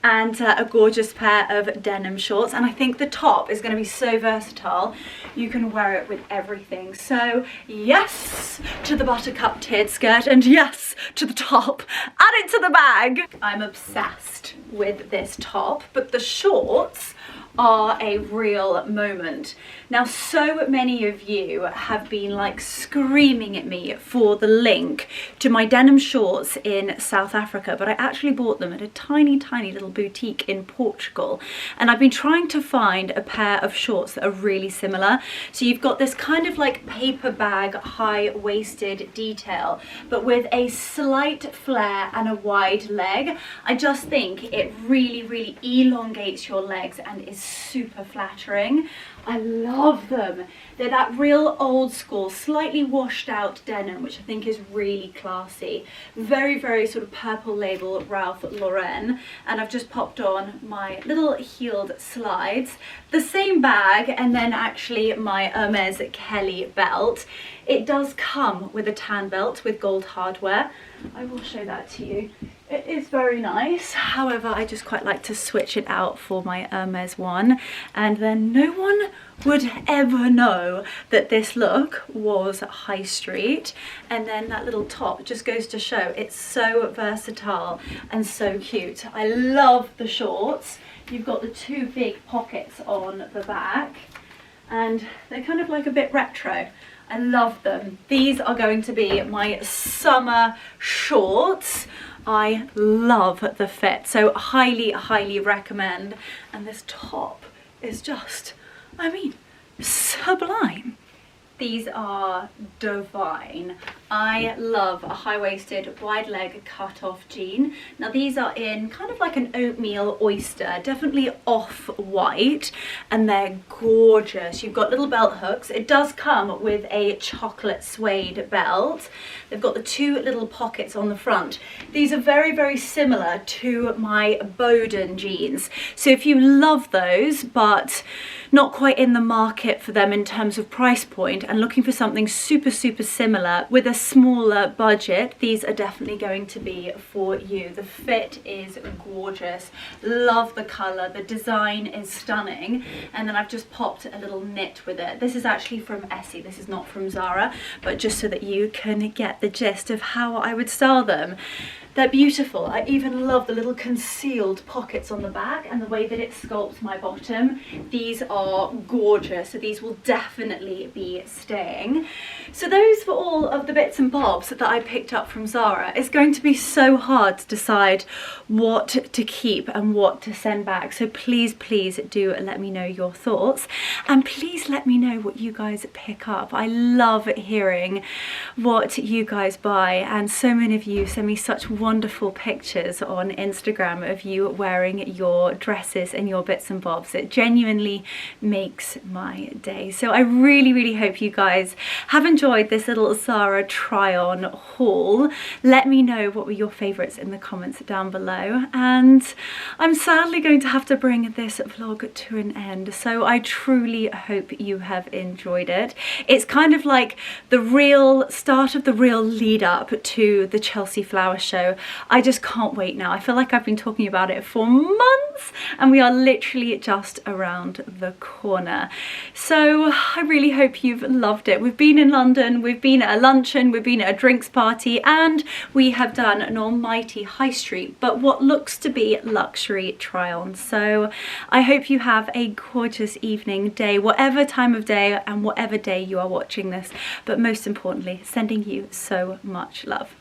Speaker 1: And a gorgeous pair of denim shorts, and I think the top is going to be so versatile. You can wear it with everything. So yes to the buttercup tiered skirt, and yes to the top. Add it to the bag. I'm obsessed with this top, but the shorts are a real moment. Now, so many of you have been like screaming at me for the link to my denim shorts in South Africa, but I actually bought them at a tiny little boutique in Portugal, and I've been trying to find a pair of shorts that are really similar. So you've got this kind of like paper bag high-waisted detail, but with a slight flare and a wide leg. I just think it really elongates your legs and is super flattering. I love them. They're that real old school, slightly washed out denim, which I think is really classy. Very sort of purple label Ralph Lauren. And I've just popped on my little heeled slides, the same bag, and then actually my Hermes Kelly belt. It does come with a tan belt with gold hardware. I will show that to you. It is very nice. However, I just quite like to switch it out for my Hermes one, and then no one would ever know that this look was high street. And then that little top just goes to show it's so versatile and so cute. I love the shorts. You've got the two big pockets on the back, and they're kind of like a bit retro. I love them. These are going to be my summer shorts. I love the fit, so highly recommend. And this top is just, I mean, sublime. These are divine. I love a high-waisted, wide-leg cut-off jean. Now these are in kind of like an oatmeal oyster, definitely off-white, and they're gorgeous. You've got little belt hooks. It does come with a chocolate suede belt. They've got the two little pockets on the front. These are very similar to my Bowden jeans. So if you love those, but not quite in the market for them in terms of price point, and looking for something super similar with a smaller budget, these are definitely going to be for you. The fit is gorgeous. Love the colour. The design is stunning. And then I've just popped a little knit with it. This is actually from Essie. This is not from Zara, but just so that you can get the gist of how I would style them. They're beautiful. I even love the little concealed pockets on the back and the way that it sculpts my bottom. These are gorgeous, so these will definitely be staying. So those were all of the bits and bobs that I picked up from Zara. It's going to be so hard to decide what to keep and what to send back, so please do let me know your thoughts, and please let me know what you guys pick up. I love hearing what you guys buy, and so many of you send me such wonderful pictures on Instagram of you wearing your dresses and your bits and bobs. It genuinely makes my day. So I really hope you guys have enjoyed this little Zara try-on haul. Let me know what were your favorites in the comments down below, and I'm sadly going to have to bring this vlog to an end, so I truly hope you have enjoyed it. It's kind of like the real start of the real lead up to the Chelsea Flower Show. I just can't wait now. I feel like I've been talking about it for months and we are literally just around the corner. So I really hope you've loved it. We've been in London, we've been at a luncheon, we've been at a drinks party, and we have done an almighty high street, but what looks to be luxury try-on. So I hope you have a gorgeous evening, day, whatever time of day and whatever day you are watching this, but most importantly, sending you so much love.